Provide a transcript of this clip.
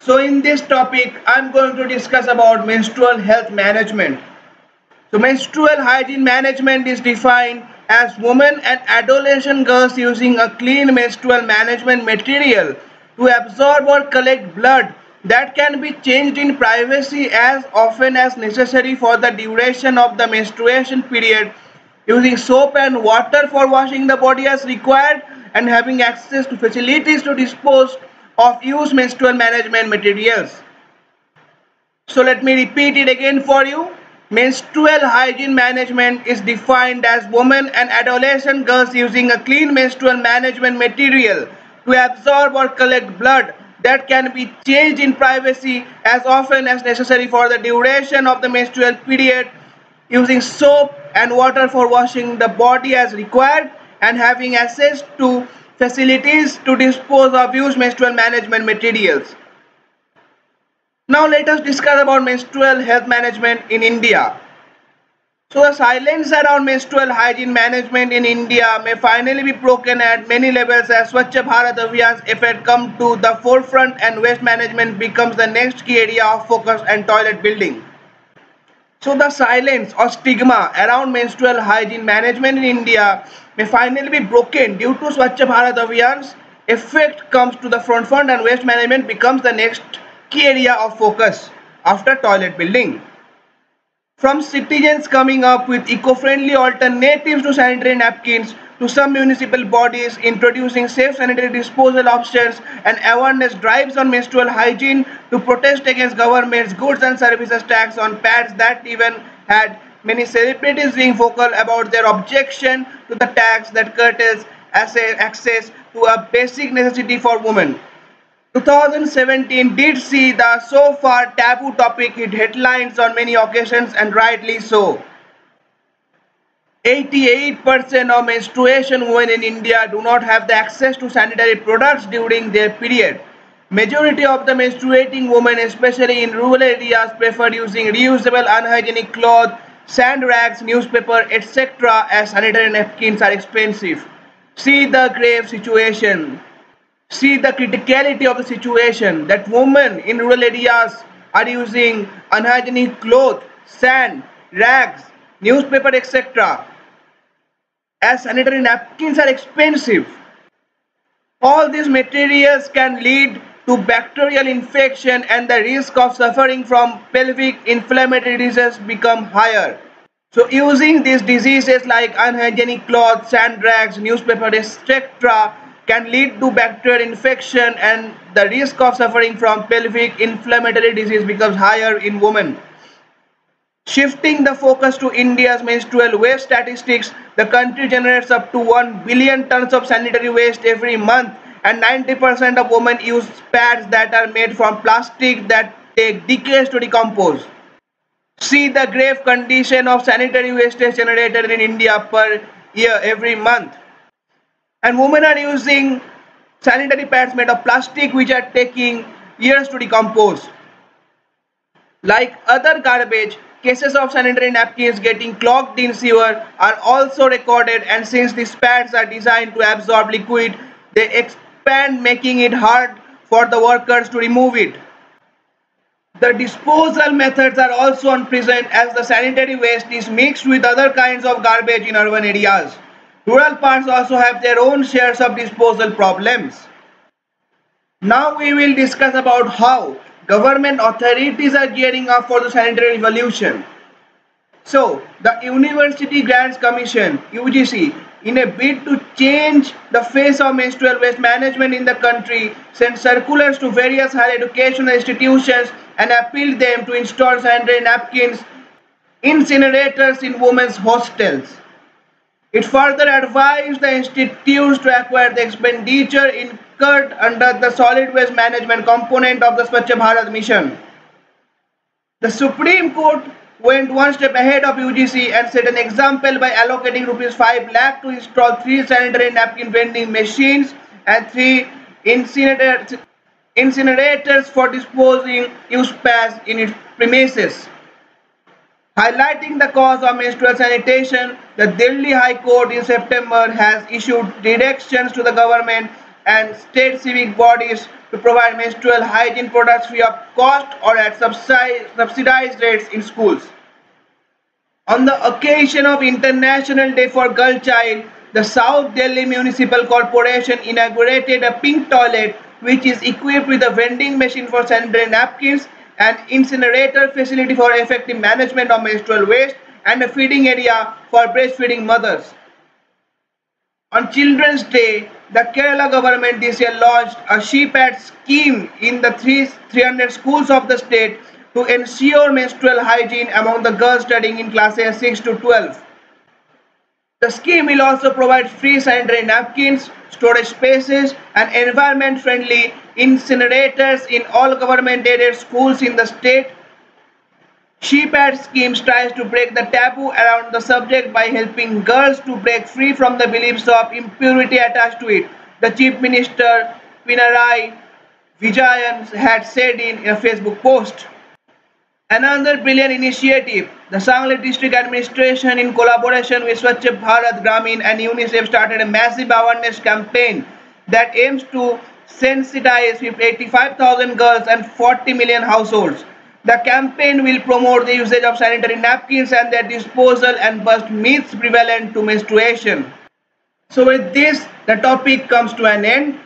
So in this topic, I'm going to discuss about menstrual health management. So menstrual hygiene management is defined as women and adolescent girls using a clean menstrual management material to absorb or collect blood that can be changed in privacy as often as necessary for the duration of the menstruation period, using soap and water for washing the body as required, and having access to facilities to dispose of used menstrual management materials. So let me repeat it again for you. Menstrual hygiene management is defined as women and adolescent girls using a clean menstrual management material to absorb or collect blood that can be changed in privacy as often as necessary for the duration of the menstrual period, using soap and water for washing the body as required, and having access to facilities to dispose of used menstrual management materials. Now let us discuss about menstrual health management in India. So the silence around menstrual hygiene management in India may finally be broken at many levels as Swachh Bharat Abhiyan's effort come to the forefront and waste management becomes the next key area of focus and toilet building. So the silence or stigma around menstrual hygiene management in India may finally be broken due to Swachh Bharat Abhiyan's effect comes to the front and waste management becomes the next key area of focus after toilet building. From citizens coming up with eco-friendly alternatives to sanitary napkins to some municipal bodies introducing safe sanitary disposal options and awareness drives on menstrual hygiene to protest against government's goods and services tax on pads that even had many celebrities being vocal about their objection to the tax that curtails access to a basic necessity for women. 2017 did see the so far taboo topic hit headlines on many occasions and rightly so. 88% of menstruation women in India do not have the access to sanitary products during their period. Majority of the menstruating women, especially in rural areas, prefer using reusable unhygienic cloth, sand rags, newspaper, etc. as sanitary napkins are expensive. See the grave situation. See the criticality of the situation that women in rural areas are using unhygienic cloth, sand, rags, newspaper, etc. as sanitary napkins are expensive. All these materials can lead to bacterial infection and the risk of suffering from pelvic inflammatory diseases become higher. So using these diseases like unhygienic cloth, sand rags, newspaper, etc. can lead to bacterial infection and the risk of suffering from pelvic inflammatory disease becomes higher in women. Shifting the focus to India's menstrual waste statistics, the country generates up to 1 billion tons of sanitary waste every month and 90% of women use pads that are made from plastic that take decades to decompose. See the grave condition of sanitary wastage generated in India per year every month. And women are using sanitary pads made of plastic which are taking years to decompose. Like other garbage, cases of sanitary napkins getting clogged in sewer are also recorded, and since these pads are designed to absorb liquid, they expand making it hard for the workers to remove it. The disposal methods are also unpresent as the sanitary waste is mixed with other kinds of garbage in urban areas. Rural parts also have their own shares of disposal problems. Now we will discuss about how government authorities are gearing up for the sanitary revolution. So, the University Grants Commission (UGC), in a bid to change the face of menstrual waste management in the country, sent circulars to various higher educational institutions and appealed them to install sanitary napkins incinerators in women's hostels. It further advised the institutes to acquire the expenditure incurred under the solid waste management component of the Swachh Bharat mission. The Supreme Court went one step ahead of UGC and set an example by allocating rupees 5 lakh to install 3 sanitary napkin vending machines and 3 incinerators for disposing used pads in its premises. Highlighting the cause of menstrual sanitation, the Delhi High Court in September has issued directions to the government and state civic bodies to provide menstrual hygiene products free of cost or at subsidized rates in schools. On the occasion of International Day for Girl Child, the South Delhi Municipal Corporation inaugurated a pink toilet which is equipped with a vending machine for sanitary napkins, an incinerator facility for effective management of menstrual waste, and a feeding area for breastfeeding mothers. On Children's Day, the Kerala government this year launched a ShePad scheme in the 300 schools of the state to ensure menstrual hygiene among the girls studying in classes 6 to 12. The scheme will also provide free sanitary napkins, storage spaces, and environment-friendly incinerators in all government-aided schools in the state. ShePad scheme tries to break the taboo around the subject by helping girls to break free from the beliefs of impurity attached to it, the Chief Minister Pinarayi Vijayan had said in a Facebook post. Another brilliant initiative, the Sangli District Administration in collaboration with Swachh Bharat Gramin and UNICEF started a massive awareness campaign that aims to sensitize 85,000 girls and 40 million households. The campaign will promote the usage of sanitary napkins and their disposal and bust myths prevalent to menstruation. So with this, the topic comes to an end.